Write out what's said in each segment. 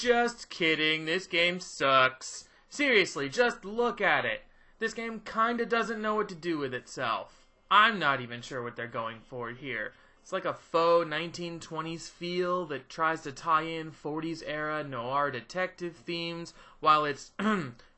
Just kidding, this game sucks. Seriously, just look at it. This game kinda doesn't know what to do with itself. I'm not even sure what they're going for here. It's like a faux 1920s feel that tries to tie in 40s era noir detective themes while its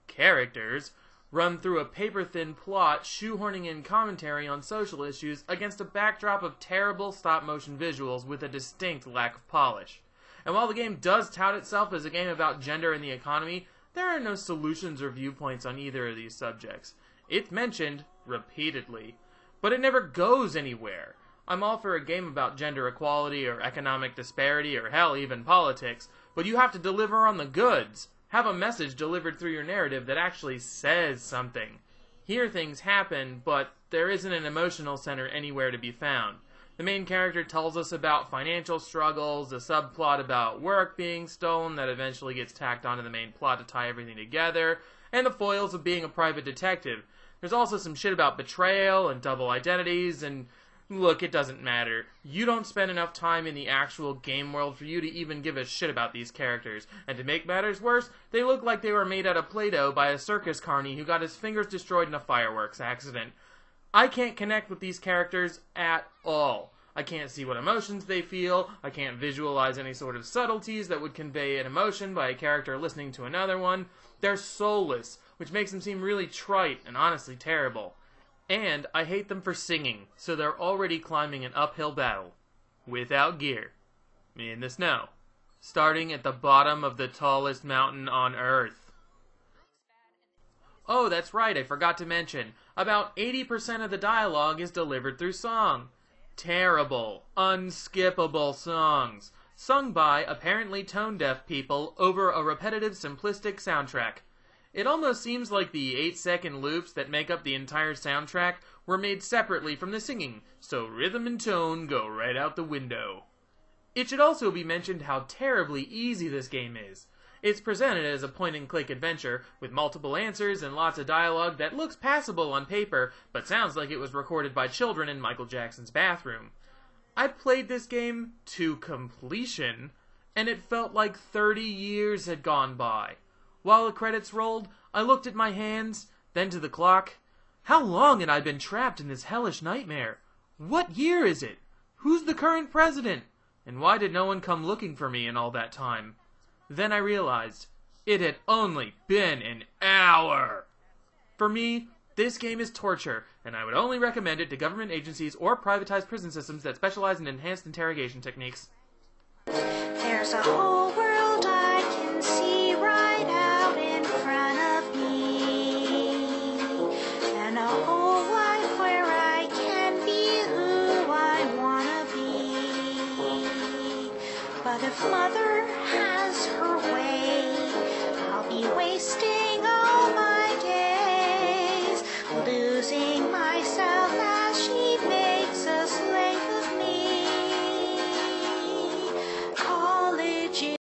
characters run through a paper-thin plot shoehorning in commentary on social issues against a backdrop of terrible stop-motion visuals with a distinct lack of polish. And while the game does tout itself as a game about gender and the economy, there are no solutions or viewpoints on either of these subjects. It's mentioned repeatedly, but it never goes anywhere. I'm all for a game about gender equality or economic disparity or hell, even politics, but you have to deliver on the goods. Have a message delivered through your narrative that actually says something. Here things happen, but there isn't an emotional center anywhere to be found. The main character tells us about financial struggles, a subplot about work being stolen that eventually gets tacked onto the main plot to tie everything together, and the foils of being a private detective. There's also some shit about betrayal and double identities, and look, it doesn't matter. You don't spend enough time in the actual game world for you to even give a shit about these characters. And to make matters worse, they look like they were made out of Play-Doh by a circus carny who got his fingers destroyed in a fireworks accident. I can't connect with these characters at all. I can't see what emotions they feel, I can't visualize any sort of subtleties that would convey an emotion by a character listening to another one. They're soulless, which makes them seem really trite and honestly terrible. And I hate them for singing, so they're already climbing an uphill battle. Without gear. In the snow. Starting at the bottom of the tallest mountain on Earth. Oh, that's right, I forgot to mention. About 80% of the dialogue is delivered through song. Terrible, unskippable songs. Sung by apparently tone-deaf people over a repetitive, simplistic soundtrack. It almost seems like the 8-second loops that make up the entire soundtrack were made separately from the singing, so rhythm and tone go right out the window. It should also be mentioned how terribly easy this game is. It's presented as a point-and-click adventure, with multiple answers and lots of dialogue that looks passable on paper, but sounds like it was recorded by children in Michael Jackson's bathroom. I played this game to completion, and it felt like 30 years had gone by. While the credits rolled, I looked at my hands, then to the clock. How long had I been trapped in this hellish nightmare? What year is it? Who's the current president? And why did no one come looking for me in all that time? Then I realized it had only been an hour. For me, this game is torture, and I would only recommend it to government agencies or privatized prison systems that specialize in enhanced interrogation techniques. There's a whole world I can see right out in front of me, and a whole life where I can be who I wanna be. But if Mother has her way, I'll be wasting